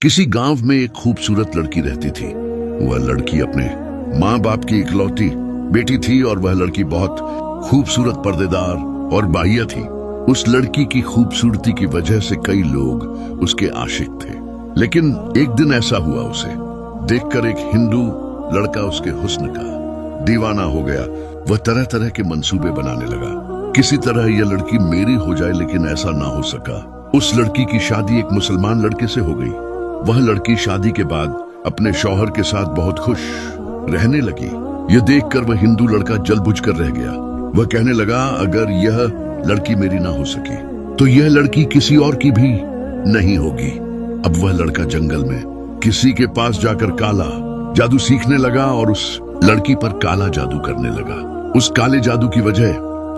किसी गांव में एक खूबसूरत लड़की रहती थी। वह लड़की अपने माँ बाप की इकलौती बेटी थी और वह लड़की बहुत खूबसूरत, पर्देदार और बाहिया थी। उस लड़की की खूबसूरती की वजह से कई लोग उसके आशिक थे। लेकिन एक दिन ऐसा हुआ, उसे देखकर एक हिंदू लड़का उसके हुस्न का दीवाना हो गया। वह तरह तरह के मंसूबे बनाने लगा, किसी तरह यह लड़की मेरी हो जाए, लेकिन ऐसा ना हो सका। उस लड़की की शादी एक मुसलमान लड़के से हो गई। वह लड़की शादी के बाद अपने शौहर के साथ बहुत खुश रहने लगी। यह देखकर वह हिंदू लड़का जल बुझ कर रह गया। वह कहने लगा, अगर यह लड़की मेरी ना हो सकी तो यह लड़की किसी और की भी नहीं होगी। अब वह लड़का जंगल में किसी के पास जाकर काला जादू सीखने लगा और उस लड़की पर काला जादू करने लगा। उस काले जादू की वजह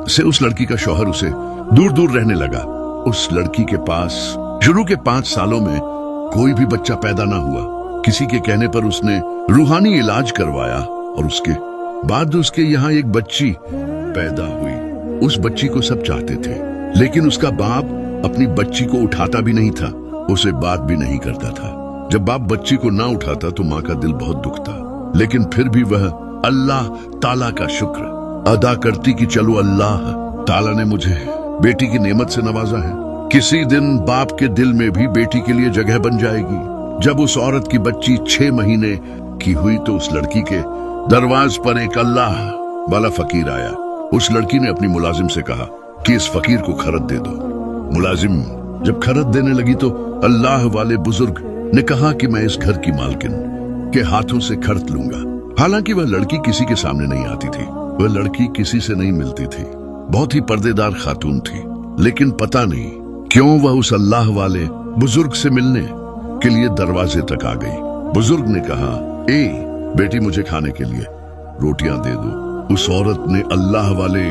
से उस लड़की का शौहर उसे दूर दूर रहने लगा। उस लड़की के पास शुरू के 5 सालों में कोई भी बच्चा पैदा ना हुआ। किसी के कहने पर उसने रूहानी इलाज करवाया और उसके बाद उसके यहाँ एक बच्ची पैदा हुई। उस बच्ची को सब चाहते थे, लेकिन उसका बाप अपनी बच्ची को उठाता भी नहीं था, उसे बात भी नहीं करता था। जब बाप बच्ची को ना उठाता तो माँ का दिल बहुत दुखता, लेकिन फिर भी वह अल्लाह ताला का शुक्र अदा करती कि चलो अल्लाह ताला ने मुझे बेटी की नेमत से नवाजा है। किसी दिन बाप के दिल में भी बेटी के लिए जगह बन जाएगी। जब उस औरत की बच्ची 6 महीने की हुई तो उस लड़की के दरवाज पर एक अल्लाह वाला फकीर आया। उस लड़की ने अपनी मुलाजिम से कहा कि इस फकीर को खरद दे दो। मुलाजिम जब खरद देने लगी तो अल्लाह वाले बुजुर्ग ने कहा कि मैं इस घर की मालकिन के हाथों से खरीद लूंगा। हालांकि वह लड़की किसी के सामने नहीं आती थी, वह लड़की किसी से नहीं मिलती थी, बहुत ही पर्देदार खातून थी। लेकिन पता नहीं क्यों वह उस अल्लाह वाले बुजुर्ग से मिलने के लिए दरवाजे तक आ गई। बुजुर्ग ने कहा, ए बेटी, मुझे खाने के लिए रोटियां दे दो। उस औरत ने अल्लाह वाले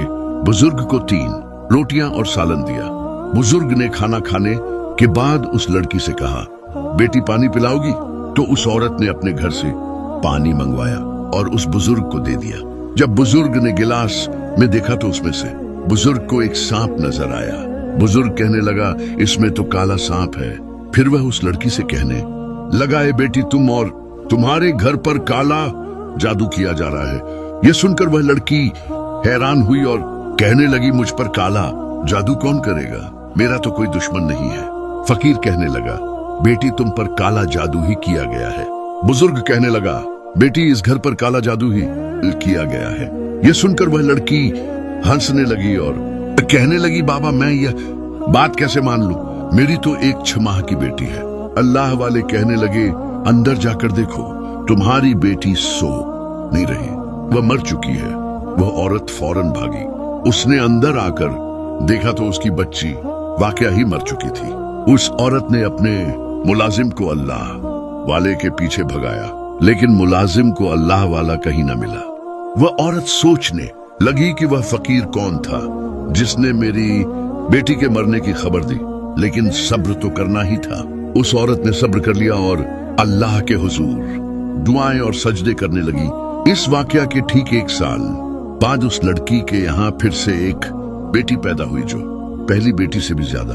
बुजुर्ग को 3 रोटियां और सालन दिया। बुजुर्ग ने खाना खाने के बाद उस लड़की से कहा, बेटी पानी पिलाओगी? तो उस औरत ने अपने घर से पानी मंगवाया और उस बुजुर्ग को दे दिया। जब बुजुर्ग ने गिलास में देखा तो उसमें से बुजुर्ग को एक सांप नजर आया। बुजुर्ग कहने लगा, इसमें तो काला सांप है। फिर वह उस लड़की से कहने लगा, ए बेटी, तुम और तुम्हारे घर पर काला जादू किया जा रहा है। यह सुनकर वह लड़की हैरान हुई और कहने लगी, मुझ पर काला जादू कौन करेगा? मेरा तो कोई दुश्मन नहीं है। फकीर कहने लगा, बेटी, तुम पर काला जादू ही किया गया है। बुजुर्ग कहने लगा, बेटी, इस घर पर काला जादू ही किया गया है। यह सुनकर वह लड़की हंसने लगी और कहने लगी, बाबा, मैं यह बात कैसे मान लूं? मेरी तो एक 6 माह की बेटी है। अल्लाह वाले कहने लगे, अंदर जाकर देखो, तुम्हारी बेटी सो नहीं रही, वह मर चुकी है। वह औरत फौरन भागी। उसने अंदर आकर देखा तो उसकी बच्ची वाकया ही मर चुकी थी। उस औरत ने अपने मुलाजिम को अल्लाह वाले के पीछे भगाया, लेकिन मुलाजिम को अल्लाह वाला कहीं न मिला। वह औरत सोचने लगी कि वह फकीर कौन था जिसने मेरी बेटी के मरने की खबर दी, लेकिन सब्र तो करना ही था। उस औरत ने सब्र कर लिया और अल्लाह के हुजूर दुआएं और सजदे करने लगी। इस वाकया के ठीक 1 साल बाद उस लड़की के यहाँ फिर से एक बेटी पैदा हुई, जो पहली बेटी से भी ज्यादा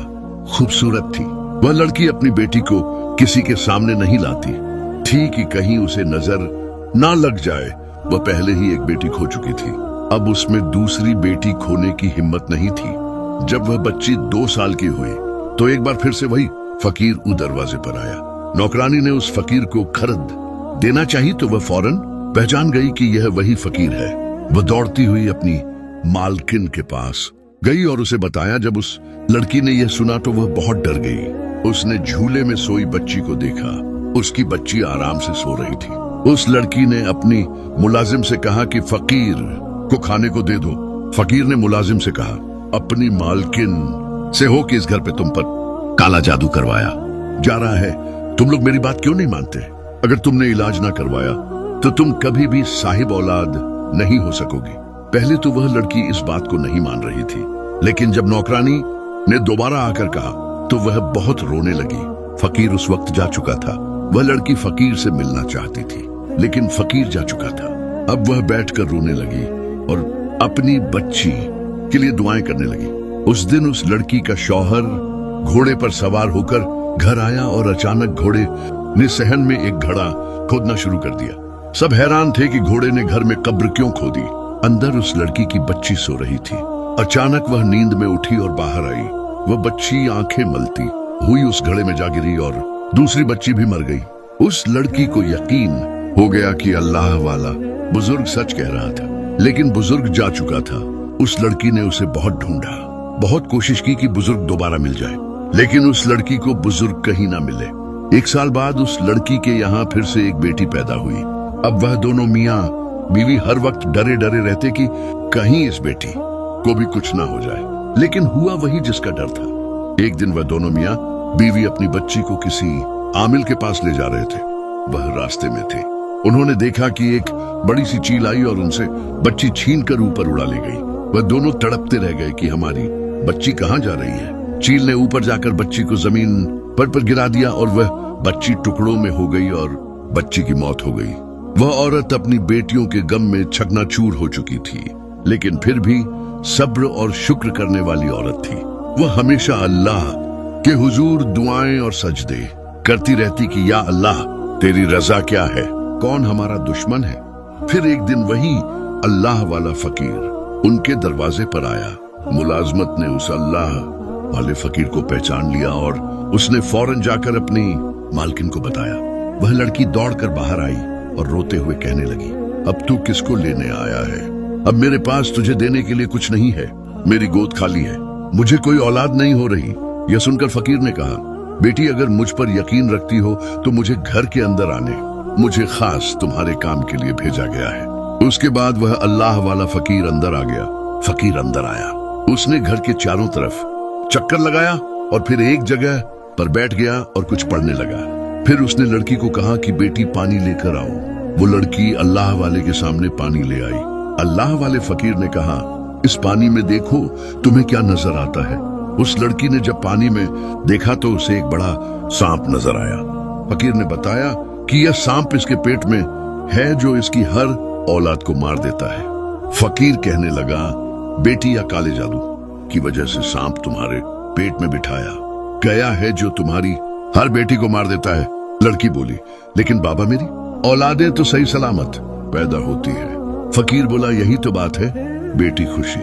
खूबसूरत थी। वह लड़की अपनी बेटी को किसी के सामने नहीं लाती थी कि कहीं उसे नजर ना लग जाए। वह पहले ही एक बेटी खो चुकी थी, अब उसमें दूसरी बेटी खोने की हिम्मत नहीं थी। जब वह बच्ची 2 साल की हुई तो एक बार फिर से वही फकीर दरवाजे पर आया। नौकरानी ने उस फकीर को खरीद देना चाहिए तो वह फौरन पहचान गई कि यह वही फकीर है। वह दौड़ती हुई अपनी मालकिन के पास गई और उसे बताया। जब उस लड़की ने यह सुना तो वह बहुत डर गई। उसने झूले में सोई बच्ची को देखा, उसकी बच्ची आराम से सो रही थी। उस लड़की ने अपनी मुलाजिम से कहा कि फकीर को खाने को दे दो। फकीर ने मुलाजिम से कहा, अपनी मालकिन से हो कि इस घर पे तुम पर काला जादू करवाया जा रहा है। तुम लोग मेरी बात क्यों नहीं मानते? अगर तुमने इलाज ना करवाया तो तुम कभी भी साहिब औलाद नहीं हो सकोगी। पहले तो वह लड़की इस बात को नहीं मान रही थी, लेकिन जब नौकरानी ने दोबारा आकर कहा तो वह बहुत रोने लगी। फकीर उस वक्त जा चुका था। वह लड़की फकीर से मिलना चाहती थी, लेकिन फकीर जा चुका था। अब वह बैठकर रोने लगी और अपनी बच्ची के लिए दुआएं करने लगी। उस दिन उस लड़की का शौहर घोड़े पर सवार होकर घर आया और अचानक घोड़े ने सहन में एक घड़ा खोदना शुरू कर दिया। सब हैरान थे कि घोड़े ने घर में कब्र क्यों खोदी। अंदर उस लड़की की बच्ची सो रही थी। अचानक वह नींद में उठी और बाहर आई। वह बच्ची आंखें मलती हुई उस घड़े में जा गिरी और दूसरी बच्ची भी मर गई। उस लड़की को यकीन हो गया कि अल्लाह वाला बुजुर्ग सच कह रहा था, लेकिन बुजुर्ग जा चुका था। उस लड़की ने उसे बहुत ढूंढा, बहुत कोशिश की कि बुजुर्ग दोबारा मिल जाए, लेकिन उस लड़की को बुजुर्ग कहीं ना मिले। 1 साल बाद उस लड़की के यहाँ फिर से एक बेटी पैदा हुई। अब वह दोनों मियाँ बीवी हर वक्त डरे डरे रहते कि कहीं इस बेटी को भी कुछ ना हो जाए, लेकिन हुआ वही जिसका डर था। एक दिन वह दोनों मियाँ बीवी अपनी बच्ची को किसी आमिल के पास ले जा रहे थे। वह रास्ते में थे। उन्होंने देखा कि एक बड़ी सी चील आई और उनसे बच्ची छीन कर ऊपर उड़ा ले गई। वह दोनों तड़पते रह गए कि हमारी बच्ची कहाँ जा रही है। चील ने ऊपर जाकर बच्ची को जमीन पर गिरा दिया और वह बच्ची टुकड़ों में हो गई और बच्ची की मौत हो गई। वह औरत अपनी बेटियों के गम में छकनाचूर हो चुकी थी, लेकिन फिर भी सब्र और शुक्र करने वाली औरत थी। वह हमेशा अल्लाह के हुजूर दुआएं और सजदे करती रहती कि या अल्लाह तेरी रजा क्या है, कौन हमारा दुश्मन है। फिर एक दिन वही अल्लाह वाला फकीर उनके दरवाजे पर आया। मुलाजमत ने उस अल्लाह वाले फकीर को पहचान लिया और उसने फौरन जाकर अपनी मालकिन को बताया। वह लड़की दौड़कर बाहर आई और रोते हुए कहने लगी, अब तू किसको लेने आया है? अब मेरे पास तुझे देने के लिए कुछ नहीं है। मेरी गोद खाली है, मुझे कोई औलाद नहीं हो रही। यह सुनकर फकीर ने कहा, बेटी अगर मुझ पर यकीन रखती हो तो मुझे घर के अंदर आने, मुझे खास तुम्हारे काम के लिए भेजा गया है। उसके बाद वह अल्लाह वाला फकीर अंदर आ गया। फकीर अंदर आया, उसने घर के चारों तरफ चक्कर लगाया और फिर एक जगह पर बैठ गया और कुछ पढ़ने लगा। फिर उसने लड़की को कहा कि बेटी पानी लेकर आओ। वो लड़की अल्लाह वाले के सामने पानी ले आई। अल्लाह वाले फकीर ने कहा, इस पानी में देखो तुम्हें क्या नजर आता है। उस लड़की ने जब पानी में देखा तो उसे एक बड़ा सांप नजर आया। फकीर ने बताया कि यह सांप इसके पेट में है जो इसकी हर औलाद को मार देता है। फकीर कहने लगा, बेटी या काले जादू की वजह से सांप तुम्हारे पेट में बिठाया गया है जो तुम्हारी हर बेटी को मार देता है। लड़की बोली, लेकिन बाबा मेरी औलादें तो सही सलामत पैदा होती है। फकीर बोला, यही तो बात है बेटी, खुशी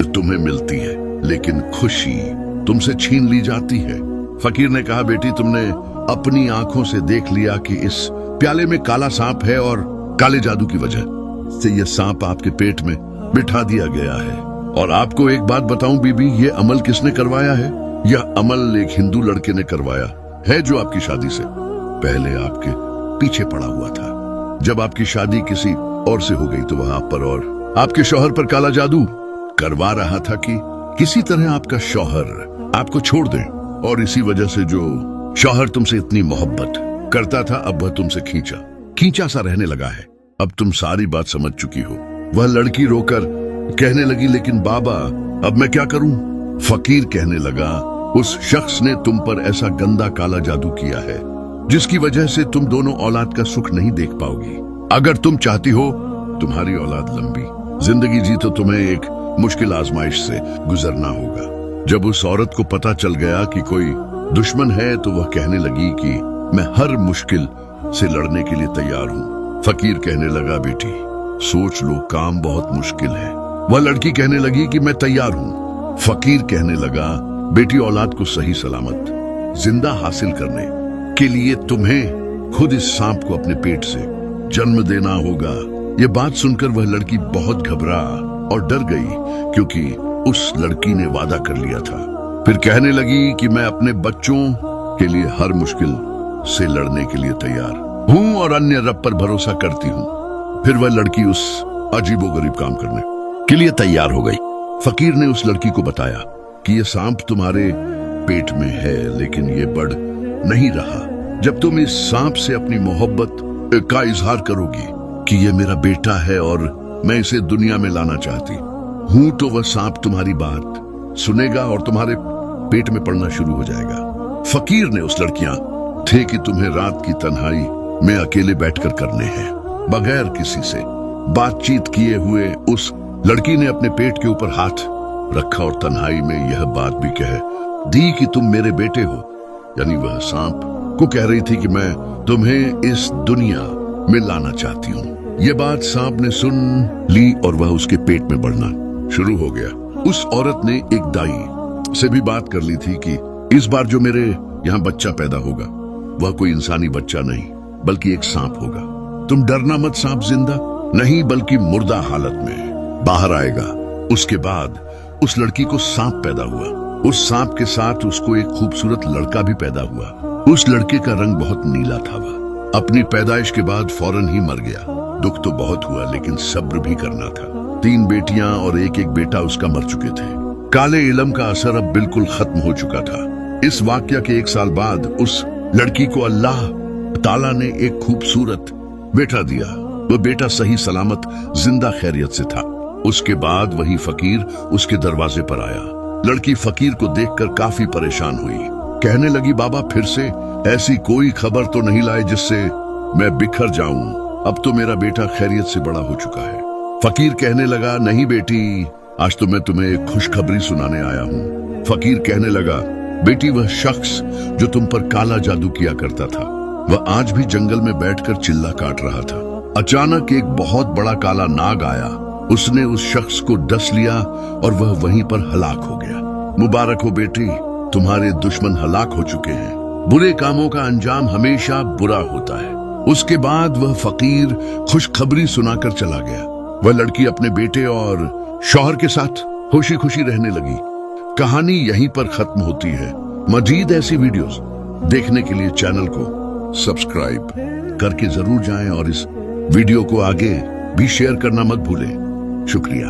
तुम्हें मिलती है लेकिन खुशी तुमसे छीन ली जाती है। फकीर ने कहा, बेटी तुमने अपनी आंखों से देख लिया कि इस प्याले में काला सांप है और काले जादू की वजह से यह सांप आपके पेट में बिठा दिया गया है। और आपको एक बात बताऊं बीबी, ये अमल किसने करवाया है? यह अमल एक हिंदू लड़के ने करवाया है जो आपकी शादी से पहले आपके पीछे पड़ा हुआ था। जब आपकी शादी किसी और से हो गई तो वह आप पर और आपके शौहर पर काला जादू करवा रहा था कि किसी तरह आपका शौहर आपको छोड़ दे। और इसी वजह से जो शौहर तुमसे इतनी मोहब्बत करता था अब वह तुमसे खींचा सा रहने लगा है। अब तुम सारी बात समझ चुकी हो। वह लड़की रोकर कहने लगी, लेकिन बाबा अब मैं क्या करूं? फकीर कहने लगा, उस शख्स ने तुम पर ऐसा गंदा काला जादू किया है जिसकी वजह से तुम दोनों औलाद का सुख नहीं देख पाओगी। अगर तुम चाहती हो तुम्हारी औलाद लंबी जिंदगी जी तो तुम्हें एक मुश्किल आजमाइश से गुजरना होगा। जब उस औरत को पता चल गया कि कोई दुश्मन है तो वह कहने लगी कि मैं हर मुश्किल से लड़ने के लिए तैयार हूँ। फकीर कहने लगा, बेटी सोच लो, काम बहुत मुश्किल है। वह लड़की कहने लगी कि मैं तैयार हूँ। फकीर कहने लगा, बेटी औलाद को सही सलामत जिंदा हासिल करने के लिए तुम्हें खुद इस सांप को अपने पेट से जन्म देना होगा। यह बात सुनकर वह लड़की बहुत घबरा और डर गई क्योंकि उस लड़की ने वादा कर लिया था। फिर कहने लगी कि मैं अपने बच्चों के लिए हर मुश्किल से लड़ने के लिए तैयार हूँ और अन्य रब पर भरोसा करती हूँ। फिर वह लड़की उस अजीबोगरीब काम करने के लिए तैयार हो गई। फकीर ने उस लड़की को बताया कि यह सांप तुम्हारे पेट में है लेकिन ये बढ़ नहीं रहा। जब तुम इस सांप से अपनी मोहब्बत का इजहार करोगी कि ये मेरा बेटा है और मैं इसे दुनिया में लाना चाहती हूँ तो वह सांप तुम्हारी बात सुनेगा और तुम्हारे पेट में पड़ना शुरू हो जाएगा। फकीर ने उस लड़कियां थे कि तुम्हें रात की तन्हाई में अकेले बैठकर करने हैं। बगैर किसी से बातचीत किए हुए उस लड़की ने अपने पेट के ऊपर हाथ रखा और तन्हाई में यह बात भी कह दी कि तुम मेरे बेटे हो। यानी वह सांप को कह रही थी कि मैं तुम्हें इस दुनिया में लाना चाहती हूँ। ये बात सांप ने सुन ली और वह उसके पेट में बढ़ना शुरू हो गया। उस औरत ने एक दाई से भी बात कर ली थी कि इस बार जो मेरे यहाँ बच्चा पैदा होगा वह कोई इंसानी बच्चा नहीं बल्कि एक सांप होगा। तुम डरना मत, सांप जिंदा नहीं बल्कि मुर्दा हालत में बाहर आएगा। उसके बाद उस लड़की को सांप पैदा हुआ। उस सांप के साथ उसको एक खूबसूरत लड़का भी पैदा हुआ। उस लड़के का रंग बहुत नीला था। वह अपनी पैदाइश के बाद फौरन ही मर गया। दुख तो बहुत हुआ लेकिन सब्र भी करना था। 3 बेटियां और एक बेटा उसका मर चुके थे। काले इलम का असर अब बिल्कुल खत्म हो चुका था। इस वाकया के 1 साल बाद उस लड़की को अल्लाह ताला ने एक खूबसूरत बेटा दिया। वह बेटा सही सलामत जिंदा खैरियत से था। उसके बाद वही फकीर उसके दरवाजे पर आया। लड़की फकीर को देखकर काफी परेशान हुई। कहने लगी, बाबा फिर से ऐसी कोई खबर तो नहीं लाए जिससे मैं बिखर जाऊं। अब तो मेरा बेटा खैरियत से बड़ा हो चुका है। फकीर कहने लगा, नहीं बेटी, आज तो मैं तुम्हें एक खुशखबरी सुनाने आया हूँ। फकीर कहने लगा, बेटी वह शख्स जो तुम पर काला जादू किया करता था वह आज भी जंगल में बैठकर चिल्ला काट रहा था। अचानक एक बहुत बड़ा काला नाग आया। उसने उस शख्स को डस लिया और वह वहीं पर हलाक हो गया। मुबारक हो बेटी, तुम्हारे दुश्मन हलाक हो चुके हैं। बुरे कामों का अंजाम हमेशा बुरा होता है। उसके बाद वह फकीर खुशखबरी सुनाकर चला गया। वह लड़की अपने बेटे और शौहर के साथ खुशी खुशी रहने लगी। कहानी यहीं पर खत्म होती है। मजीद ऐसी वीडियोस देखने के लिए चैनल को सब्सक्राइब करके जरूर जाएं और इस वीडियो को आगे भी शेयर करना मत भूलें। शुक्रिया।